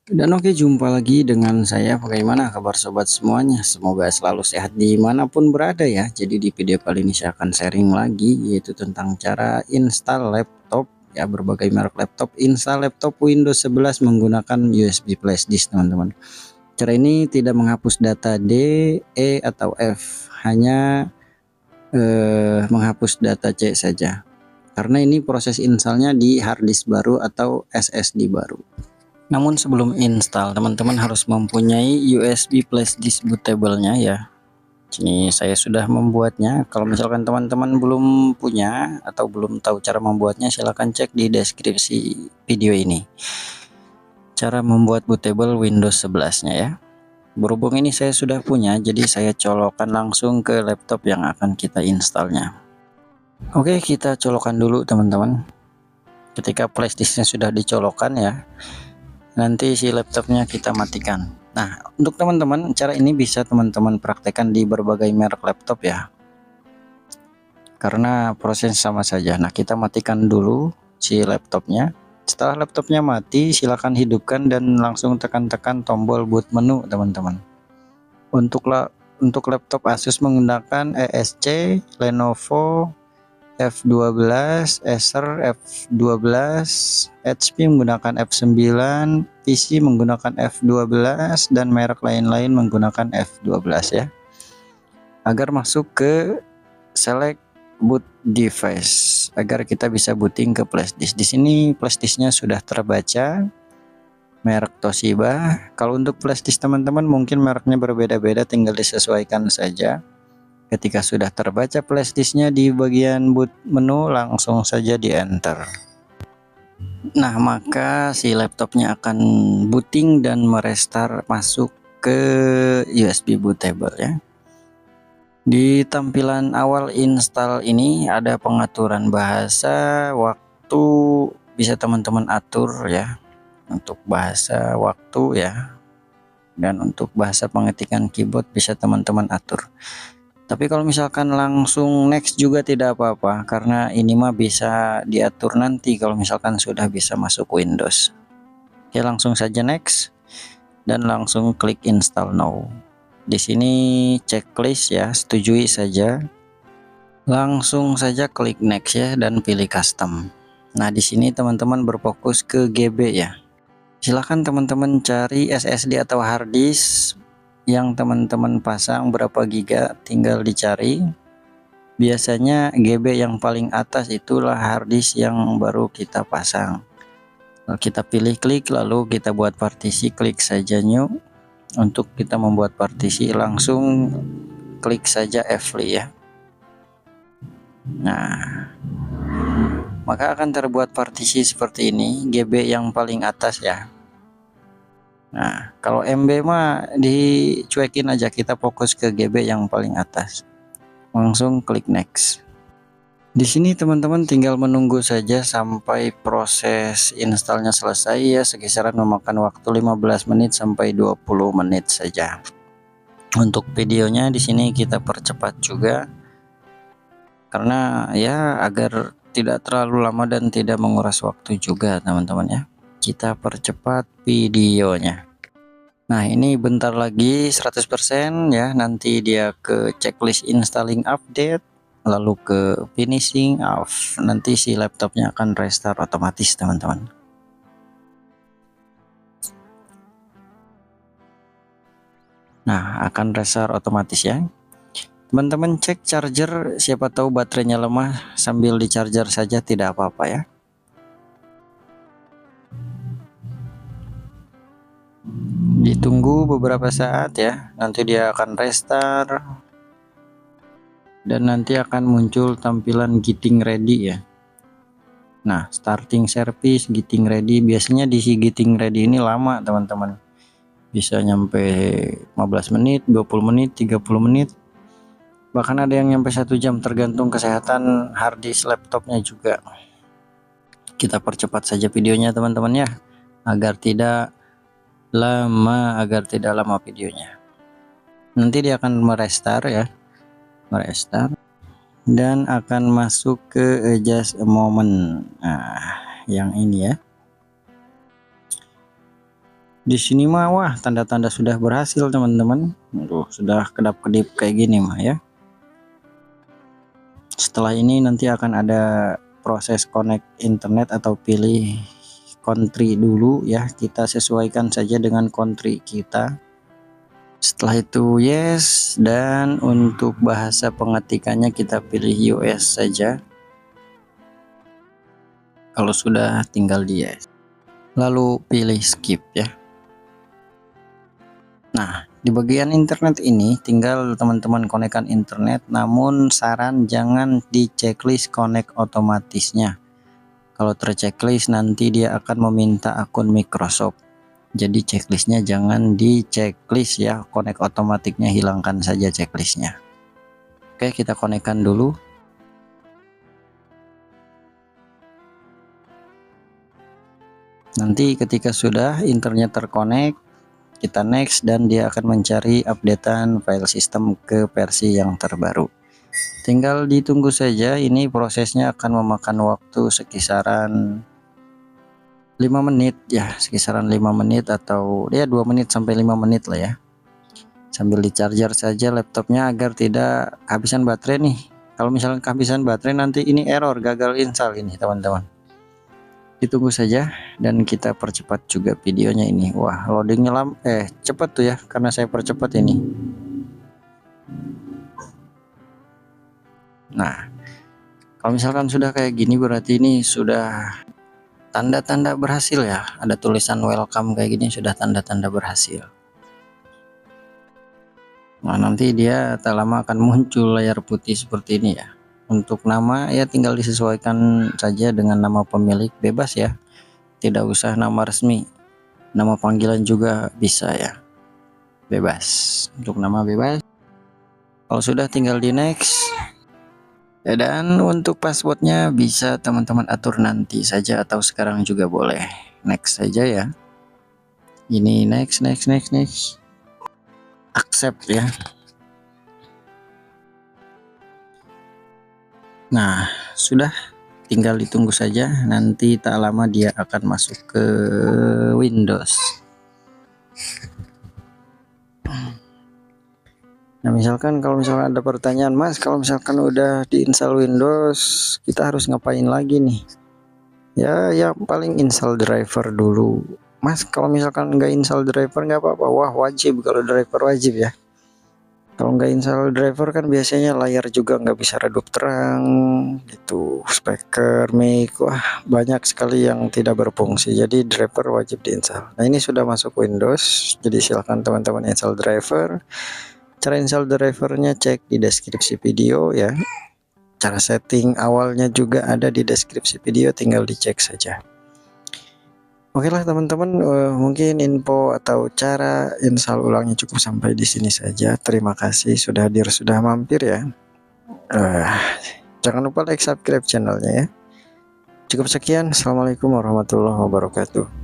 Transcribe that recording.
Dan oke, jumpa lagi dengan saya. Bagaimana kabar sobat semuanya? Semoga selalu sehat dimanapun berada ya. Jadi di video kali ini saya akan sharing lagi, yaitu tentang cara install laptop ya, berbagai merek laptop. Install laptop Windows 11 menggunakan USB flash disk, teman-teman. Cara ini tidak menghapus data D, E atau F, hanya menghapus data C saja. Karena ini proses installnya di hard disk baru atau SSD baru. Namun sebelum install, teman-teman harus mempunyai USB flash disk bootable-nya ya. Ini saya sudah membuatnya. Kalau misalkan teman-teman belum punya atau belum tahu cara membuatnya, silahkan cek di deskripsi video ini. Cara membuat bootable Windows 11-nya ya. Berhubung ini saya sudah punya, jadi saya colokkan langsung ke laptop yang akan kita installnya. Oke, kita colokkan dulu teman-teman. Ketika flash disknya sudah dicolokkan ya, nanti si laptopnya kita matikan. Nah, untuk teman-teman, cara ini bisa teman-teman praktekkan di berbagai merek laptop ya, karena proses sama saja. Nah, kita matikan dulu si laptopnya. Setelah laptopnya mati, silakan hidupkan dan langsung tekan-tekan tombol boot menu teman-teman. Untuk laptop Asus menggunakan ESC, Lenovo F12, Acer F12, HP menggunakan F9, PC menggunakan F12, dan merek lain-lain menggunakan F12 ya. Agar masuk ke select boot device, agar kita bisa booting ke flash disk. Di sini flash disknya sudah terbaca, merek Toshiba. Kalau untuk flash disk teman-teman mungkin mereknya berbeda-beda, tinggal disesuaikan saja. Ketika sudah terbaca flash disknya di bagian boot menu, langsung saja di enter. Nah, maka si laptopnya akan booting dan merestart masuk ke USB bootable ya. Di tampilan awal install ini ada pengaturan bahasa, waktu, bisa teman-teman atur ya. Untuk bahasa, waktu ya, dan untuk bahasa pengetikan keyboard bisa teman-teman atur. Tapi kalau misalkan langsung next juga tidak apa-apa, karena ini mah bisa diatur nanti kalau misalkan sudah bisa masuk Windows. Oke, langsung saja next dan langsung klik install now. Di sini checklist ya, setujui saja. Langsung saja klik next ya dan pilih custom. Nah, di sini teman-teman berfokus ke GB ya. Silahkan teman-teman cari SSD atau hard disk yang teman-teman pasang berapa giga, tinggal dicari. Biasanya GB yang paling atas itulah hard disk yang baru kita pasang. Lalu kita pilih klik, lalu kita buat partisi, klik saja new. Untuk kita membuat partisi langsung klik saja F5 ya. Nah, maka akan terbuat partisi seperti ini, GB yang paling atas ya. Nah, kalau MB mah dicuekin aja, kita fokus ke GB yang paling atas. Langsung klik next. Di sini teman-teman tinggal menunggu saja sampai proses installnya selesai ya, sekisaran memakan waktu 15 menit sampai 20 menit saja. Untuk videonya di sini kita percepat juga, karena ya agar tidak terlalu lama dan tidak menguras waktu juga teman-teman ya. Kita percepat videonya. Nah, ini bentar lagi 100% ya, nanti dia ke checklist installing update, lalu ke finishing off, nanti si laptopnya akan restart otomatis teman-teman. Nah, akan restart otomatis ya. Teman-teman cek charger, siapa tahu baterainya lemah, sambil di charger saja tidak apa-apa ya. Ditunggu beberapa saat ya, nanti dia akan restart dan nanti akan muncul tampilan getting ready ya. Nah, starting service, getting ready, biasanya di si getting ready ini lama teman-teman, bisa nyampe 15 menit, 20 menit, 30 menit, bahkan ada yang nyampe 1 jam, tergantung kesehatan hard disk laptopnya juga. Kita percepat saja videonya teman-teman ya, agar tidak lama videonya. Nanti dia akan merestart ya, merestart dan akan masuk ke just a moment. Nah, yang ini ya. Di sini mah wah tanda-tanda sudah berhasil teman-teman. Sudah kedap-kedip kayak gini mah ya. Setelah ini nanti akan ada proses connect internet atau pilih country dulu ya. Kita sesuaikan saja dengan country kita. Setelah itu yes, dan untuk bahasa pengetikannya kita pilih US saja. Kalau sudah tinggal di yes. Lalu pilih skip ya. Nah, di bagian internet ini tinggal teman-teman konekkan internet, namun saran jangan di checklist connect otomatisnya. Kalau terchecklist nanti dia akan meminta akun Microsoft. Jadi checklistnya jangan di checklist ya, connect otomatiknya hilangkan saja checklistnya. Oke, kita konekkan dulu. Nanti ketika sudah internet terkonek, kita next dan dia akan mencari updatean file system ke versi yang terbaru. Tinggal ditunggu saja, ini prosesnya akan memakan waktu sekisaran 5 menit ya, sekisaran 5 menit atau ya 2 menit sampai 5 menit lah ya. Sambil di charger saja laptopnya agar tidak kehabisan baterai nih. Kalau misalnya kehabisan baterai nanti ini error, gagal install ini teman-teman. Ditunggu saja dan kita percepat juga videonya ini. Wah, loadingnya cepat tuh ya, karena saya percepat ini. Nah, kalau misalkan sudah kayak gini berarti ini sudah tanda-tanda berhasil ya. Ada tulisan welcome kayak gini sudah tanda-tanda berhasil. Nah, nanti dia tak lama akan muncul layar putih seperti ini ya. Untuk nama ya tinggal disesuaikan saja dengan nama pemilik, bebas ya. Tidak usah nama resmi. Nama panggilan juga bisa ya. Bebas. Untuk nama bebas. Kalau sudah tinggal di next. Ya, dan untuk passwordnya bisa teman-teman atur nanti saja atau sekarang juga boleh. Next saja ya. Ini next. Accept ya. Nah, sudah tinggal ditunggu saja. Nanti tak lama dia akan masuk ke Windows. Nah, misalkan kalau misalkan ada pertanyaan, Mas, kalau misalkan udah diinstal Windows, kita harus ngapain lagi nih? Ya paling install driver dulu. Mas, kalau misalkan nggak install driver nggak apa-apa. Wah, wajib kalau driver wajib ya. Kalau nggak install driver kan biasanya layar juga nggak bisa redup terang, gitu, speaker, mic, wah banyak sekali yang tidak berfungsi. Jadi driver wajib diinstal. Nah, ini sudah masuk Windows, jadi silahkan teman-teman install driver. Cara install drivernya cek di deskripsi video ya. Cara setting awalnya juga ada di deskripsi video, tinggal dicek saja. Oke lah teman-teman, mungkin info atau cara install ulangnya cukup sampai di sini saja. Terima kasih sudah hadir, sudah mampir ya. Jangan lupa like, subscribe channelnya ya. Cukup sekian. Assalamualaikum warahmatullahi wabarakatuh.